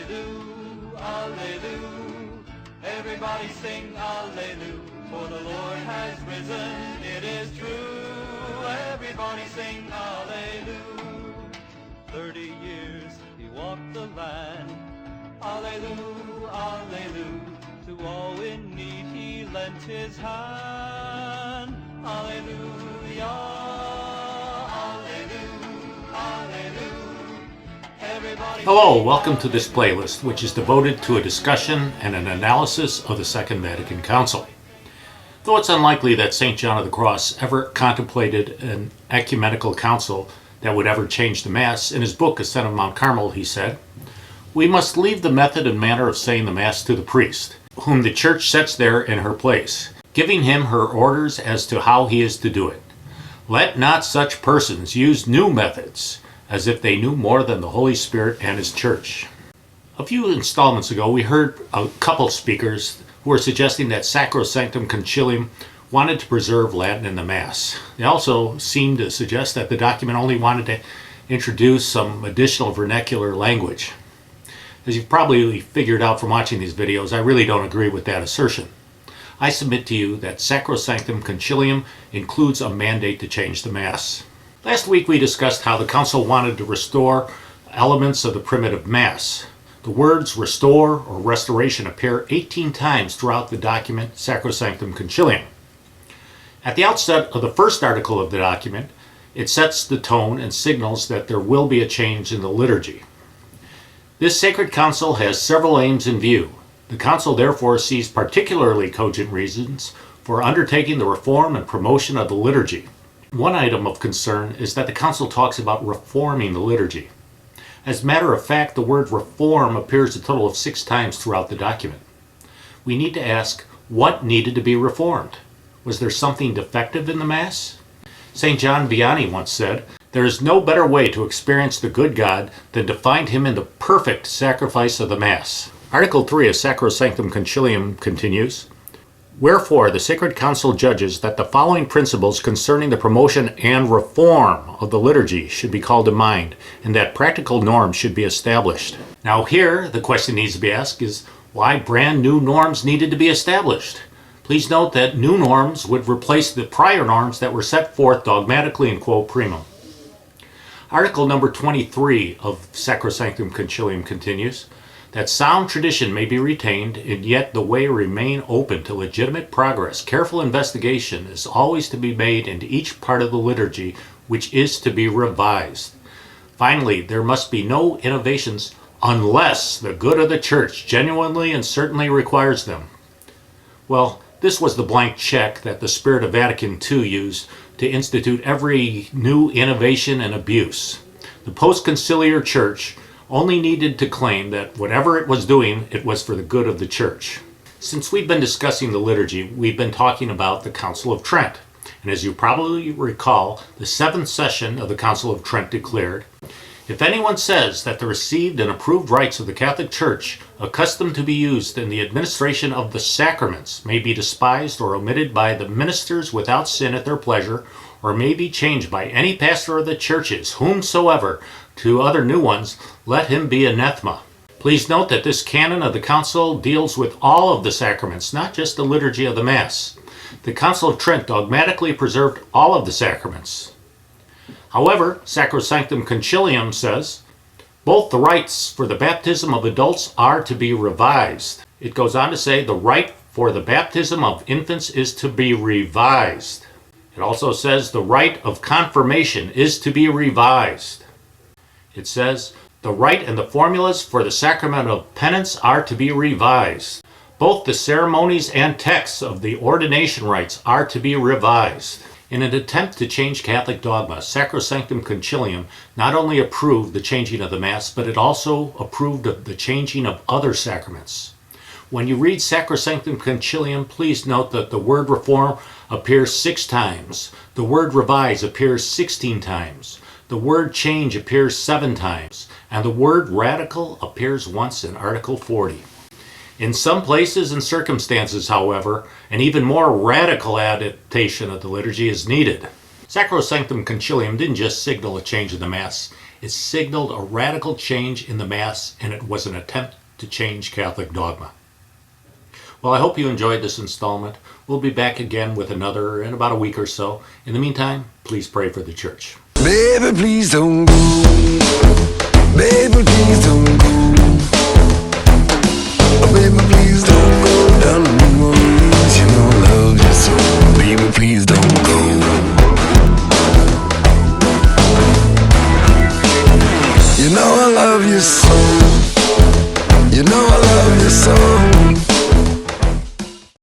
Alleluia, Alleluia. Everybody sing Alleluia, for the Lord has risen, it is true. Everybody sing Alleluia. 30 years he walked the land. Alleluia, Alleluia. To all in need he lent his hand. Alleluia, Alleluia, Alleluia. Hello, welcome to this playlist, which is devoted to a discussion and an analysis of the Second Vatican Council. Though it's unlikely that St. John of the Cross ever contemplated an ecumenical council that would ever change the Mass, in his book Ascent of Mount Carmel he said, "We must leave the method and manner of saying the Mass to the priest, whom the Church sets there in her place, giving him her orders as to how he is to do it. Let not such persons use new methods, as if they knew more than the Holy Spirit and His Church." A few installments ago, we heard a couple speakers who were suggesting that Sacrosanctum Conciliium wanted to preserve Latin in the Mass. They also seemed to suggest that the document only wanted to introduce some additional vernacular language. As you've probably figured out from watching these videos, I really don't agree with that assertion. I submit to you that Sacrosanctum Conciliium includes a mandate to change the Mass. Last week we discussed how the Council wanted to restore elements of the primitive Mass. The words restore or restoration appear 18 times throughout the document Sacrosanctum Conciliium. At the outset of the first article of the document, it sets the tone and signals that there will be a change in the liturgy. This sacred council has several aims in view. The Council therefore sees particularly cogent reasons for undertaking the reform and promotion of the liturgy. One item of concern is that the Council talks about reforming the liturgy. As a matter of fact, the word reform appears a total of 6 times throughout the document. We need to ask, what needed to be reformed? Was there something defective in the Mass? St. John Vianney once said, "There is no better way to experience the good God than to find Him in the perfect sacrifice of the Mass." Article 3 of Sacrosanctum Conciliium continues, "Wherefore the Sacred Council judges that the following principles concerning the promotion and reform of the liturgy should be called to mind, and that practical norms should be established." Now here, the question needs to be asked is, why brand new norms needed to be established? Please note that new norms would replace the prior norms that were set forth dogmatically in quo primum. Article number 23 of Sacrosanctum Conciliium continues, that sound tradition may be retained, and yet the way remain open to legitimate progress. Careful investigation is always to be made into each part of the liturgy, which is to be revised. Finally, there must be no innovations unless the good of the Church genuinely and certainly requires them. Well, this was the blank check that the Spirit of Vatican II used to institute every new innovation and abuse. The post-conciliar Church only needed to claim that whatever it was doing, it was for the good of the Church. Since we've been discussing the liturgy, we've been talking about the Council of Trent. And as you probably recall, the 7th session of the Council of Trent declared, "If anyone says that the received and approved rites of the Catholic Church, accustomed to be used in the administration of the sacraments, may be despised or omitted by the ministers without sin at their pleasure, or may be changed by any pastor of the churches, whomsoever, to other new ones, let him be anathema." Please note that this canon of the Council deals with all of the sacraments, not just the liturgy of the Mass. The Council of Trent dogmatically preserved all of the sacraments. However, Sacrosanctum Conciliium says, both the rites for the baptism of adults are to be revised. It goes on to say the rite for the baptism of infants is to be revised. It also says the rite of confirmation is to be revised. It says the rite and the formulas for the sacrament of penance are to be revised. Both the ceremonies and texts of the ordination rites are to be revised. In an attempt to change Catholic dogma, Sacrosanctum Conciliium not only approved the changing of the Mass, but it also approved of the changing of other sacraments. When you read Sacrosanctum Conciliium, please note that the word reform appears 6 times. The word revise appears 16 times. The word change appears 7 times. And the word radical appears once in Article 40. In some places and circumstances, however, an even more radical adaptation of the liturgy is needed. Sacrosanctum Conciliium didn't just signal a change of the Mass, It signaled a radical change in the Mass, and it was an attempt to change Catholic dogma. Well, I hope you enjoyed this installment. We'll be back again with another in about a week or so. In the meantime, please pray for the Church. Baby, please don't go. Baby, please don't go. Baby, please don't go down to New Orleans. You know I love you so. Baby, please don't go. You know I love you so. You know I love you so.